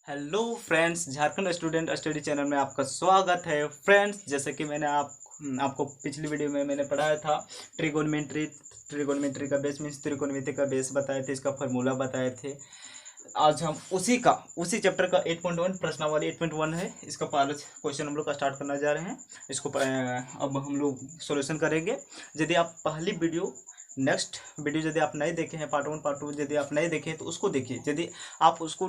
Hello friends, Jharkhand student study channel में आपका स्वागत है। फ्रेंड्स, जैसे कि मैंने आपको पिछली वीडियो में मैंने पढ़ाया था ट्रिगोनोमेट्री। ट्रिगोनोमेट्री का बेस मीन्स त्रिकोणमिति का बेस बताए थे, इसका फार्मूला बताए थे। आज हम उसी चैप्टर का 8.1 प्रश्नावली 8.1 है, इसका पहला क्वेश्चन हम लोग का स्टार्ट करना जा रहे हैं। इसको अब हम लोग सॉल्यूशन करेंगे। यदि आप पहली वीडियो नेक्स्ट वीडियो यदि आप नहीं देखे हैं, पार्ट 1 पार्ट 2 यदि आप नहीं देखे हैं तो उसको देखिए। यदि आप उसको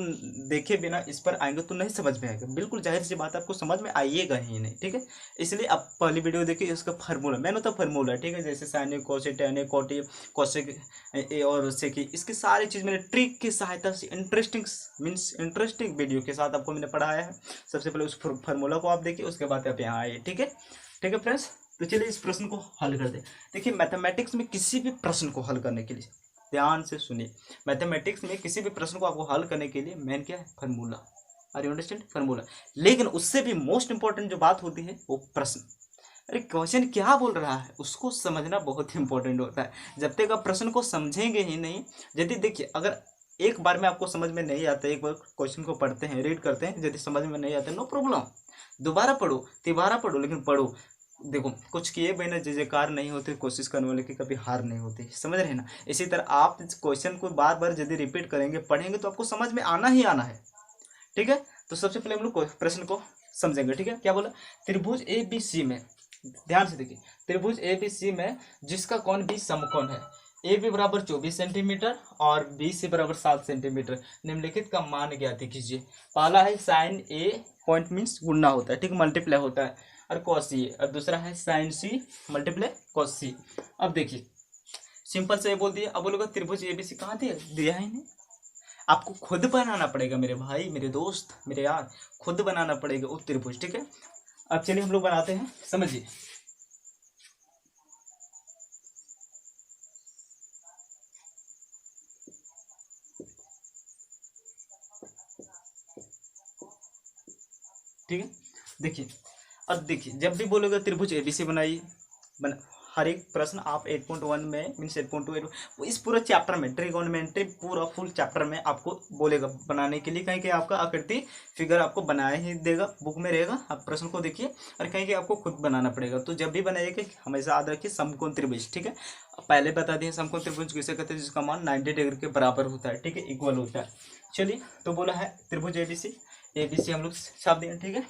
देखे बिना इस पर आएंगे तो नहीं समझ में आएगा। बिल्कुल जाहिर सी बात है, आपको समझ में आइएगा ही नहीं। ठीक है, इसलिए आप पहली वीडियो देखिए। इसका फार्मूला मैंने तो फार्मूला है, ठीक है, जैसे sine a cos a tan a cot a cosec a और सेक ए, इसकी सारी चीज़ मैंने ट्रिक की सहायता से इंटरेस्टिंग वीडियो के साथ आपको मैंने पढ़ाया है। सबसे पहले उस फार्मूला को आप देखिए, उसके बाद आप यहाँ आइए। ठीक है फ्रेंड्स, तो चलिए इस प्रश्न को हल कर दे। देखिए, मैथमेटिक्स में किसी भी प्रश्न को हल करने के लिए ध्यान से सुनिए। मैथमेटिक्स में किसी भी प्रश्न को आपको हल करने के लिए मेन क्या है? Formula. Are you understand? Formula. लेकिन उससे भी मोस्ट इंपॉर्टेंट जो बात होती है वो प्रश्न। अरे क्वेश्चन क्या बोल रहा है उसको समझना बहुत इंपॉर्टेंट होता है। जब तक आप प्रश्न को समझेंगे ही नहीं, यदि देखिए अगर एक बार में आपको समझ में नहीं आता, एक बार क्वेश्चन को पढ़ते हैं, रीड करते हैं, यदि समझ में नहीं आता नो प्रॉब्लम, दोबारा पढ़ो तिबारा पढ़ो, लेकिन पढ़ो। देखो, कुछ किए बिना जयकार नहीं होते, कोशिश करने वाले की कभी हार नहीं होती। समझ रहे हैं ना? इसी तरह आप इस क्वेश्चन को बार बार यदि रिपीट करेंगे, पढ़ेंगे, तो आपको समझ में आना ही आना है। ठीक है, तो सबसे पहले हम लोग प्रश्न को समझेंगे। ठीक है, क्या बोला? त्रिभुज ए बी सी में, ध्यान से देखिए, त्रिभुज ए बी सी में जिसका कोण बी समकोण है, ए बी बराबर 24 सेंटीमीटर और बी सी बराबर 7 सेंटीमीटर, निम्नलिखित का मान ज्ञात कीजिए। पहला है साइन ए, पॉइंट मीन्स गुणा होता है, ठीक, मल्टीप्लाई होता है, और कॉस सी, और दूसरा है साइन सी मल्टीप्लाई कॉस सी। अब देखिए, सिंपल से बोल दिया। अब बोलोगे त्रिभुज ए बी सी कहाँ दिया है? नहीं, आपको खुद बनाना पड़ेगा मेरे भाई, मेरे दोस्त, मेरे यार, खुद बनाना पड़ेगा वो त्रिभुज। ठीक है, अब चलिए हम लोग बनाते हैं, समझिए। ठीक है, देखिए, अब देखिए, जब भी बोलोगे त्रिभुज एबीसी बनाइए, बना, हर एक प्रश्न आप 8.1 में मीन्स 8.2 इस पूरे चैप्टर में, ट्रिगोनोमेट्री पूरा फुल चैप्टर में आपको बोलेगा बनाने के लिए। कहीं कि आपका आकृति फिगर आपको बनाया ही देगा, बुक में रहेगा, आप प्रश्न को देखिए, और कहीं कि आपको खुद बनाना पड़ेगा। तो जब भी बनाइएगा हमेशा याद रखिए समकोण त्रिभुज। ठीक है, पहले बता दिए समकोण त्रिभुज किसे कहते हैं? जिसका मान 90 डिग्री के बराबर होता है, ठीक है, इक्वल होता है। चलिए, तो बोला है त्रिभुज एबीसी, एबीसी हम लोग छाप दिए। ठीक है,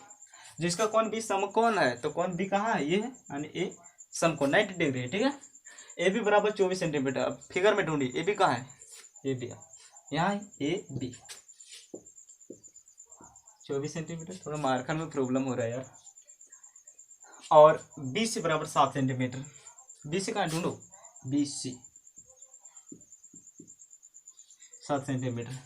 जिसका कोण बी समकोण है, तो कोण बी कहाँ है? ये है, यानी ए समकोण 90 डिग्री है। ठीक है, ए बी बराबर 24 सेंटीमीटर। अब फिगर में ढूंढिए, ए बी कहाँ है? ए बी यहाँ है, ए बी 24 सेंटीमीटर। थोड़ा मार्कर में प्रॉब्लम हो रहा है यार। और बी सी बराबर 7 सेंटीमीटर। बी सी कहाँ ढूंढो? B C 7 centimetre.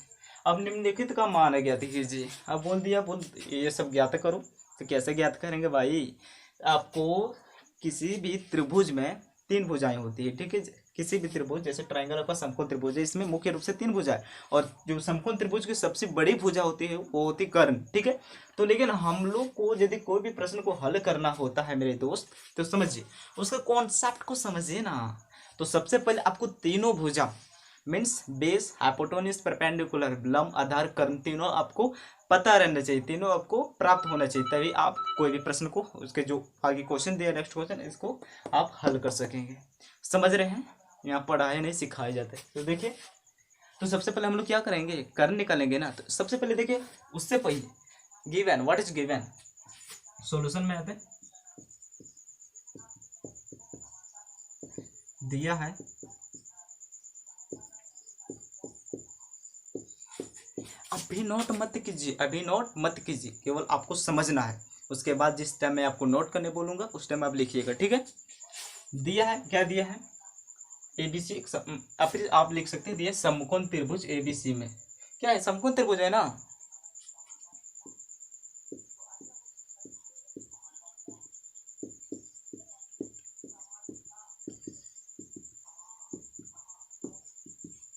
अब निम्नलिखित का मान ज्ञात कीजिए। अब बोल दिया, बोल ये सब ज्ञात करो। तो कैसे ज्ञात करेंगे भाई? आपको किसी भी त्रिभुज में 3 भुजाएं होती है। ठीक है, किसी भी त्रिभुज, जैसे ट्रायंगल का समकोण त्रिभुज है, इसमें मुख्य रूप से 3 भुजाएं, और जो समकोण त्रिभुज की सबसे बड़ी भुजा होती है वो होती कर्ण। ठीक है, तो लेकिन हम लोग को यदि कोई भी प्रश्न को हल करना होता है मेरे दोस्त, तो समझिए उसका कॉन्सेप्ट को समझिए ना। तो सबसे पहले आपको तीनों भुजा मीन्स बेस, हाइपोटेन्यूज, परपेंडिकुलर, लंब, आधार, कर्ण, तीनों आपको पता रहना चाहिए, तीनों आपको प्राप्त होना चाहिए, तभी आप कोई भी प्रश्न को, उसके जो आगे क्वेश्चन दिया नेक्स्ट क्वेश्चन, इसको आप हल कर सकेंगे। समझ रहे हैं? यहाँ पढ़ाए नहीं सिखाए जाते। तो देखिए, तो सबसे पहले हम लोग क्या करेंगे? कर्ण निकालेंगे ना। तो सबसे पहले देखिए, उससे पहले given, what is given, solution में आते दिया है, अभी नोट मत कीजिए, अभी नोट मत कीजिए, केवल आपको समझना है। उसके बाद जिस टाइम मैं आपको नोट करने बोलूंगा उस टाइम आप लिखिएगा। ठीक है, दिया है, क्या दिया है? एबीसी, आप लिख सकते हैं, दिया समकोण त्रिभुज एबीसी में, क्या है? समकोण त्रिभुज है ना।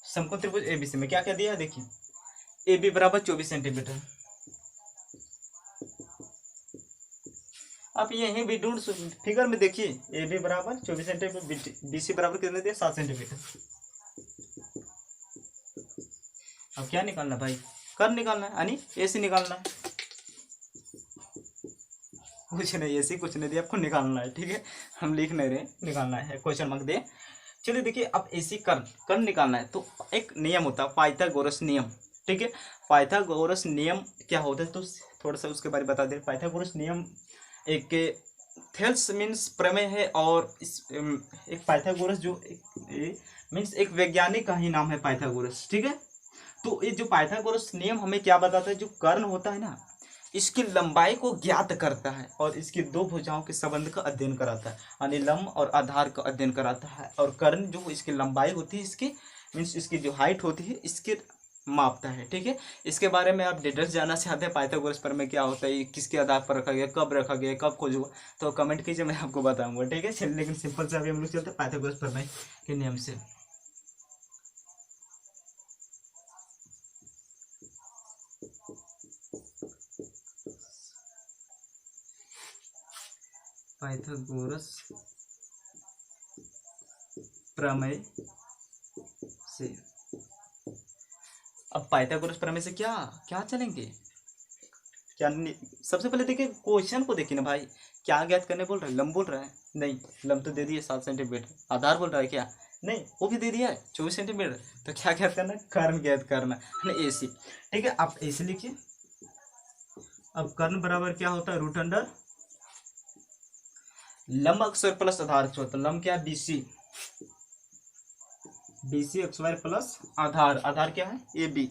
समकोण त्रिभुज एबीसी में क्या क्या दिया है? देखिए, ए बी बराबर 24 सेंटीमीटर। आप यहीं भी ढूंढ, फिगर में देखिए, ए बी बराबर 24 सेंटीमीटर, बी सी बराबर कितने दिए? 7 सेंटीमीटर। अब क्या निकालना भाई? कर्ण निकालना है यानी AC निकालना है। कुछ नहीं, AC कुछ नहीं दिया, आपको निकालना है, ठीक है। हम लिख नहीं रहे, निकालना है, क्वेश्चन मार्क दे। चलिए देखिए, अब AC कर्ण कर्ण निकालना है तो एक नियम होता है पाइथागोरस नियम, ठीक है। पाइथागोरस नियम क्या होता है तो थोड़ा सा उसके बारे में बता दें। पाइथागोरस नियम एक थेल्स मीन्स प्रमेय है, और इस एक पाइथागोरस जो मीन्स एक वैज्ञानिक का ही नाम है पाइथागोरस, ठीक है। तो ये जो पाइथागोरस नियम हमें क्या बताता है, जो कर्ण होता है ना, इसकी लंबाई को ज्ञात करता है और इसकी दो भुजाओं के संबंध का अध्ययन कराता है, यानी लंब और आधार का अध्ययन कराता है। और कर्ण जो इसकी लंबाई होती है, इसकी मीन्स इसकी जो हाइट होती है, इसके मापता है, ठीक है। इसके बारे में आप डिटेल्स जानना चाहते हैं पाइथागोरस प्रमेय क्या होता है, किसके आधार पर रखा गया, कब खोज हुआ, तो कमेंट कीजिए, मैं आपको बताऊंगा, ठीक है। चलिए, लेकिन सिंपल से अभी हम लोग चलते हैं पाइथागोरस प्रमेय के नियम से। पाइथागोरस प्रमेय से, अब पाइथागोरस प्रमेय से क्या क्या चलेंगे, क्या सबसे पहले देखिए क्वेश्चन को देखिए ना भाई, क्या ज्ञात करने बोल रहा है, लंब बोल रहा है, नहीं लंब तो दे दिए 7 सेंटीमीटर, आधार बोल रहा है क्या, नहीं वो भी दे दिया है 24 सेंटीमीटर, तो क्या ज्ञात करना है, कर्ण ज्ञात करना है, AC, ठीक है। आप AC लिखिए। अब कर्ण बराबर क्या होता है, रूट अंडर लंब अक्षर प्लस आधार अक्षर, तो लंब क्या है, BC अक्षर प्लस आधार, आधार क्या है, AB।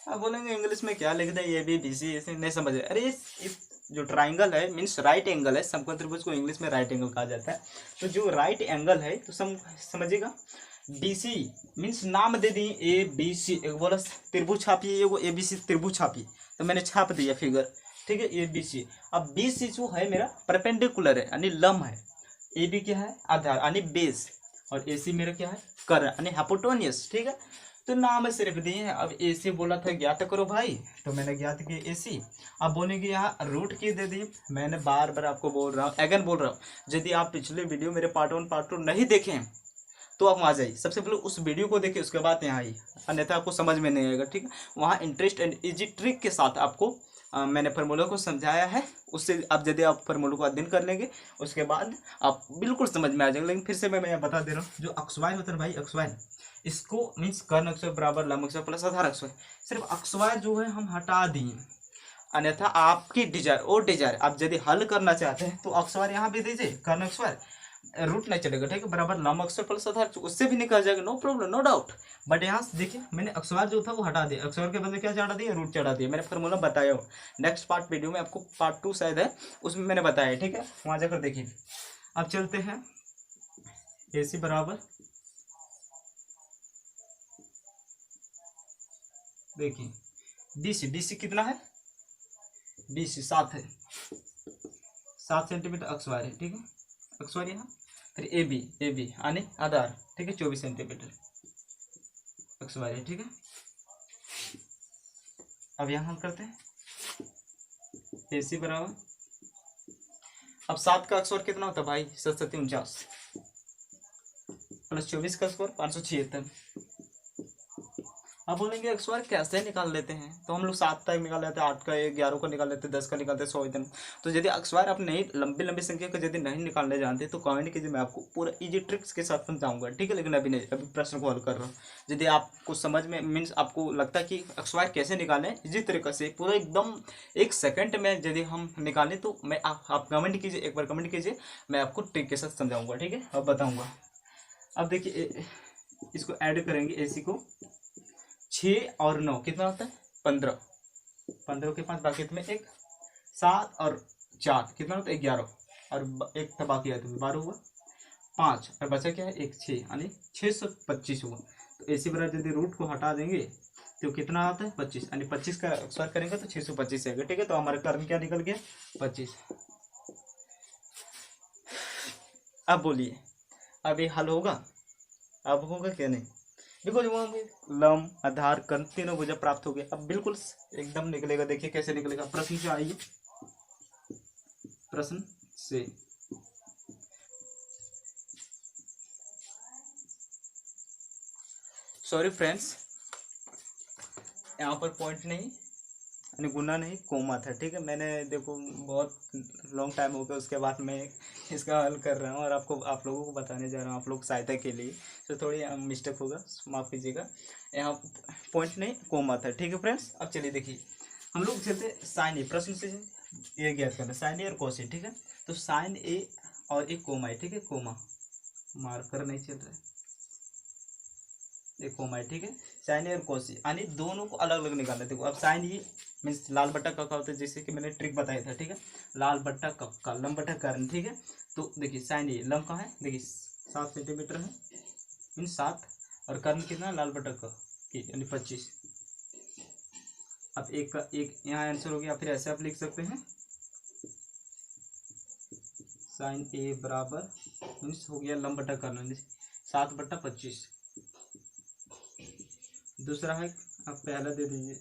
आप बोलेंगे इंग्लिश में क्या लिख दे, ABC, ऐसे नहीं समझ रहे, अरे इस जो ट्राइंगल है मीन्स राइट एंगल है, समकोण त्रिभुज को इंग्लिश में राइट एंगल कहा जाता है। तो जो राइट एंगल है तो समझिएगा, BC मीन्स नाम दे दिए ABC, एक बोला त्रिभुज छापिए, एगो ABC त्रिभुज छापिए, तो मैंने छाप दिया फिगर, ठीक है, ABC। अब BC जो है मेरा परपेंडिकुलर है यानी लंब है, AB क्या है, आधार यानी बेस, और AC मेरा क्या है, कर्ण यानी हाइपोटेन्यूस, ठीक है। तो नाम सिर्फ दिए हैं। अब AC बोला था ज्ञात करो भाई, तो मैंने ज्ञात किया AC। अब बोलेंगे यहाँ रूट की दे दी, मैंने बार बार आपको बोल रहा हूँ, अगेन बोल रहा हूँ, यदि आप पिछले वीडियो मेरे पार्ट 1 पार्ट 2 नहीं देखें तो आप वहाँ जाइए, सबसे पहले उस वीडियो को देखिए, उसके बाद यहाँ आइए, अन्यथा आपको समझ में नहीं आएगा, ठीक है। वहाँ इंटरेस्ट एंड इजी ट्रिक के साथ आपको मैंने फार्मूला को समझाया है, उससे अब यदि आप फार्मूला को अध्ययन कर लेंगे उसके बाद आप बिल्कुल समझ में आ जाएंगे। लेकिन फिर से मैं बता दे रहा हूँ, जो अक्षवाय होता है भाई, अक्षवाय इसको मीन्स कर्ण अक्षर बराबर लंब अक्षर प्लस आधार अक्षर, सिर्फ अक्षवाय जो है हम हटा दिए, अन्यथा आपकी डिजायर और डिजायर आप यदि हल करना चाहते हैं तो अक्षर यहाँ भी दीजिए, कर्ण अक्षर रूट नहीं चलेगा, ठीक है, बराबर लंब अक्षर प्लस आधार, उससे भी निकल जाएगा, no problem, no doubt. But यहाँ से देखिए मैंने अक्षर जो था वो हटा दिया, अक्षर के बदले क्या चढ़ा दिया, रूट चढ़ा दिया, मैंने फार्मूला बताया हो, नेक्स्ट पार्ट वीडियो में आपको पार्ट 2 शायद है, उसमें मैंने बताया, ठीक है, वहाँ जाकर देखिए। अब चलते हैं AC बराबर, देखिए BC कितना है, BC 7 है, 7 सेंटीमीटर अक्षवार है, ठीक है, अक्षवार यहाँ, फिर AB यानी आधार, ठीक है, 24 सेंटीमीटर अक्षवार है, ठीक है। अब यहाँ हम करते हैं AC बराबर, अब 7 का अक्षर कितना होता है भाई, 749 प्लस 24 का स्क्वायर 576। अब बोलेंगे अक्षर कैसे निकाल लेते हैं, तो हम लोग 7 तक निकाल लेते हैं, 8 का 11 का निकाल लेते हैं, 10 का निकालते हैं, 100 इतने। तो यदि अक्षर आप नहीं लंबी लंबी संख्या को यदि नहीं निकालने जानते तो कमेंट कीजिए, मैं आपको पूरा इजी ट्रिक्स के साथ समझाऊंगा, ठीक है। लेकिन अभी नहीं, अभी प्रश्न को हल कर रहा हूँ। यदि आपको समझ में मीन्स आपको लगता है कि अक्षर कैसे निकालें इसी तरीके से पूरा एकदम 1 सेकंड में यदि हम निकालें, तो मैं आप कमेंट कीजिए, एक बार कमेंट कीजिए, मैं आपको ट्रिक के साथ समझाऊंगा, ठीक है, अब बताऊँगा। अब देखिए इसको ऐड करेंगे, AC को 6 और 9 कितना होता है, 15, 15 के 5 बाकी में 1, 7 और 4 कितना होता है, 11, और एक था बाकी है तो 12 हुआ, 5 और बचा क्या है, 1 6 यानी 625 हुआ। तो AC बराबर यदि रूट को हटा देंगे तो कितना आता है, 25, यानी 25 का स्क्वायर करेंगे तो 625 आएगा, ठीक है। तो हमारे कर्ण क्या निकल गया, 25। अब बोलिए अब ये हल होगा, अब होगा क्या नहीं, बिल्कुल लंब आधार कर्ण तीनों भुजा प्राप्त हो गए। अब बिल्कुल एकदम निकलेगा, देखिए कैसे निकलेगा, प्रश्न से आइए, प्रश्न से सॉरी फ्रेंड्स, यहाँ पर पॉइंट नहीं यानी गुना नहीं कोमा था, ठीक है। मैंने देखो बहुत लॉन्ग टाइम हो गया, उसके बाद मैं इसका हल कर रहा हूँ और आप लोगों को बताने जा रहा हूँ, आप लोग सहायता के लिए। तो थोड़ी मिस्टेक होगा, माफ़ कीजिएगा। यहाँ पॉइंट नहीं कोमा था, ठीक है फ्रेंड्स। अब चलिए देखिए, हम लोग चलते साइन ए, प्रश्न से ये ज्ञात करना साइन ए और कोस ए, ठीक है। तो साइन ए और एक कोमा है, ठीक है। कोमा मार्कर नहीं चल रहा है, एक कोमा है, ठीक है। साइन ए और कोस ए यानी दोनों को अलग अलग निकालना है। देखो अब साइन ए मीन्स लाल बट्टा कक्का होता है, जैसे कि मैंने ट्रिक बताया था, ठीक है। लाल बट्टा कक्का, लंब बट्टा कर्ण, ठीक है। तो देखिए साइन ए लंब कहाँ है, देखिए 7 सेंटीमीटर है, मीन्स 7, और कर्ण कितना, लाल बट्टा क यानी 25। अब एक का एक यहाँ आंसर हो गया। फिर ऐसे आप लिख सकते हैं साइन ए बराबर मीन्स हो गया लंब बट्टा कर्ण 7/25। दूसरा है, आप पहला दे दीजिए,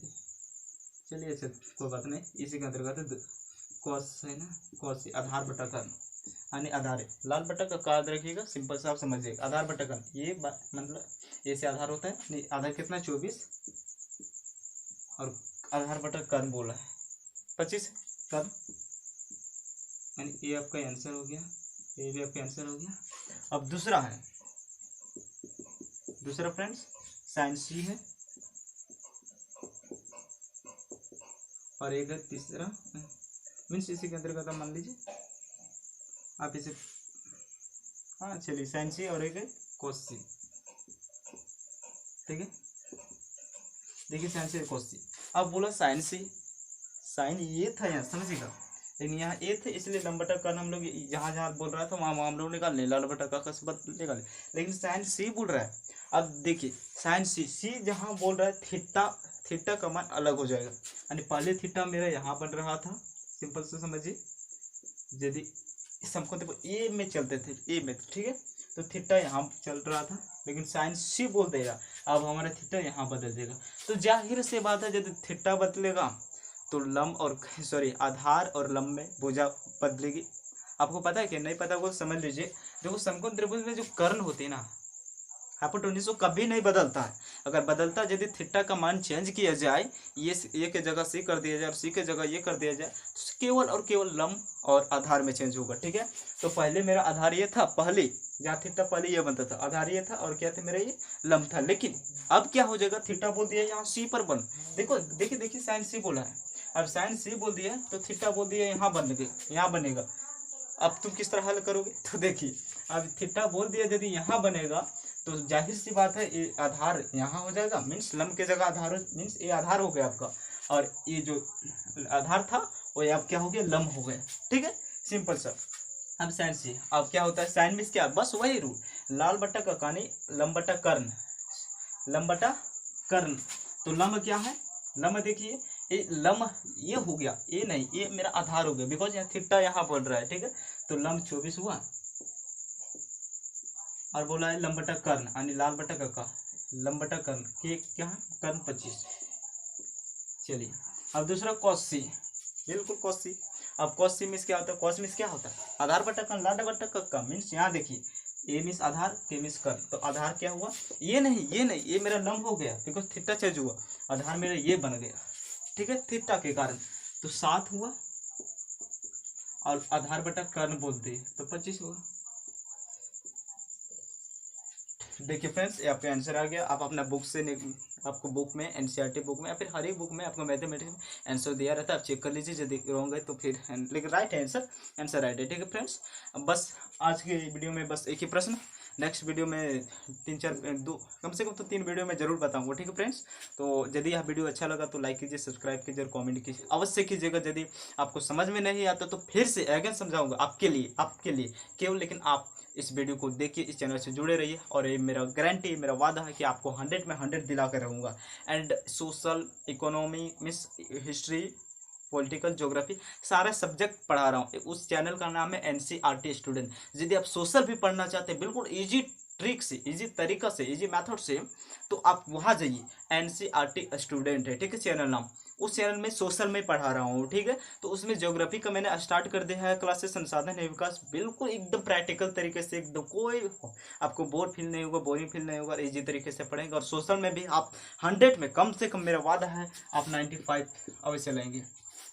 चलिए अच्छा कोई बात नहीं, इसी के अंतर्गत कॉस है ना, कॉस आधार बट्टा कर्ण यानी आधार लाल बट्टा का याद रखिएगा, सिंपल से आप समझिएगा। आधार बट्टा कर्ण ये मतलब ऐसे आधार होता है, आधार कितना 24 और आधार बटा कर्ण बोला है 25 कर्ण, यानी ये आपका आंसर हो गया, ये भी आपका आंसर हो गया। अब दूसरा है, दूसरा फ्रेंड्स साइन सी है और एक है तीसरा मीन्स इसी के अंतर्गत मान लीजिए आप इसे, हाँ चलिए साइन सी और एक है कोस सी, ठीक है। देखिए साइन सी कोस सी, अब बोला साइन सी, साइन ये था यहाँ समझिएगा, लेकिन यहाँ ए थे इसलिए लंब बटा कर्ण हम लोग जहाँ जहाँ बोल रहा था वहाँ वहाँ हम लोग निकाल ले, लाल बटा का कसबत निकाले, लेकिन साइन सी बोल रहा है। अब देखिए साइन सी, सी जहाँ बोल रहा है थीटा, थीटा का मान अलग हो जाएगा, यानी पहले थीटा मेरा यहाँ बन रहा था, सिंपल से समझिए। यदि सबको देखो ए में चलते थे, ए में, ठीक है, तो थीटा यहाँ चल रहा था, लेकिन साइन सी बोल देगा, अब हमारा थीटा यहाँ बदल देगा। तो जाहिर से बात है यदि थीटा बदलेगा तो लंब और सॉरी आधार और लंब में भुजा बदलेगी। आपको पता है कि नहीं पता वो समझ लीजिए। देखो समकोण त्रिभुज में जो कर्ण होते हैं ना, हाइपोटेन्यूज वो कभी नहीं बदलता है। अगर बदलता यदि थीटा का मान चेंज किया जाए, ये ए के जगह सी कर दिया जाए और सी के जगह ये कर दिया जाए, तो केवल और केवल लंब और आधार में चेंज होगा, ठीक है। तो पहले मेरा आधार ये था, पहले जहाँ थीटा पहले ये बनता था, आधार ये था और क्या था मेरा ये लंब था, लेकिन अब क्या हो जाएगा, थीटा बोल दिया यहाँ सी पर बन, देखो देखिए देखिए साइन सी बोला है, अब साइन सी बोल दिया तो थीटा बोल दिया यहाँ बन गए, यहाँ बनेगा। अब तुम किस तरह हल करोगे, तो देखिए अब थीटा बोल दिया यदि यहाँ बनेगा तो जाहिर सी बात है ये आधार यहाँ हो जाएगा, मीन्स लंब के जगह आधार, मीन्स ये आधार हो गया आपका, और ये जो आधार था वो अब क्या हो गया, लंब हो गया, ठीक है, सिंपल सा। अब साइन सी, अब क्या होता है साइन मीन्स क्या, बस वही रूल, लाल बट्टा का कहानी लंब बट्टा कर्ण, लंब बट्टा कर्ण। तो लंब क्या है, लंब देखिए ये लंब ये हो गया, ये नहीं ये मेरा आधार हो गया, बिकॉज यहाँ थीटा यहाँ बोल रहा है, ठीक है। तो लंब 24 हुआ और बोला है लंब बटा कर्ण यानी लाल बटा का लंब बटा कर्ण के क्या है कर्ण 25। चलिए अब दूसरा कॉस सी, बिल्कुल कॉस सी। अब कॉस सी मीन्स क्या होता है, कॉस मीन्स क्या होता है, आधार बटा कर्ण लाल बटा का मीन्स यहाँ देखिए ए मीन्स आधार, के मीन्स कर्ण, तो आधार क्या हुआ, ये नहीं ये नहीं ये मेरा लंब हो गया, बिकॉज थीटा चेंज हुआ, आधार मेरा ये बन गया, ठीक है, थीटा के कारण, तो 7 हुआ और आधार बटा कर्ण बोलते हैं तो 25 हुआ। देखिए फ्रेंड्स ये आपका आंसर आ गया। आप अपना बुक से आपको बुक में एनसीईआरटी बुक में या फिर हर एक बुक में आपको मैथमेटिक्स में आंसर दिया रहता है, आप चेक कर लीजिए, यदि रॉन्ग है तो फिर लेकिन राइट है आंसर राइट है, ठीक है फ्रेंड्स। बस आज के वीडियो में बस एक ही प्रश्न, नेक्स्ट वीडियो में 3-4 कम से कम तो 3 वीडियो में जरूर बताऊंगा, ठीक है फ्रेंड्स। तो यदि यह वीडियो अच्छा लगा तो लाइक कीजिए, सब्सक्राइब कीजिए और कमेंट कीजिए, अवश्य कीजिएगा। यदि आपको समझ में नहीं आता तो फिर से अगेन समझाऊंगा आपके लिए केवल, लेकिन आप इस वीडियो को देखिए, इस चैनल से जुड़े रहिए, और ये मेरा गारंटी, मेरा वादा है कि आपको 100 में 100 दिला कर रहूँगा। And social, economy, miss history, political, geography सारा सब्जेक्ट पढ़ा रहा हूँ। उस चैनल का नाम है एनसीईआरटी स्टूडेंट। यदि आप सोशल भी पढ़ना चाहते हैं, बिल्कुल ईजी ट्रिक से, इजी तरीका से, इजी मेथड से, तो आप वहाँ जाइए। एनसीईआरटी स्टूडेंट है, ठीक है चैनल नाम। उस चैनल में सोशल में पढ़ा रहा हूँ, ठीक है। तो उसमें ज्योग्राफी का मैंने स्टार्ट कर दिया है क्लासेस, संसाधन एवं विकास, बिल्कुल एकदम प्रैक्टिकल तरीके से, एकदम कोई आपको बोर फील नहीं होगा, बोरिंग फील नहीं होगा, इजी तरीके से पढ़ेंगे। और सोशल में भी आप 100 में कम से कम, मेरा वादा है, आप 95 अवश्य लाएंगे।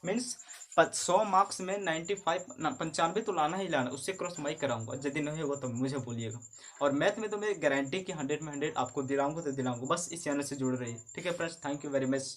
मीन्स 100 मार्क्स में 95, 95 तो लाना ही लाना, उससे क्रॉस मैं कराऊंगा। यदि नहीं होगा तो मुझे बोलिएगा। और मैथ में तो मैं गारंटी कि 100 में 100 आपको दिलाऊंगा तो दिलाऊंगा। बस इस चैनल से जुड़ रही है, ठीक है friends. Thank you very much.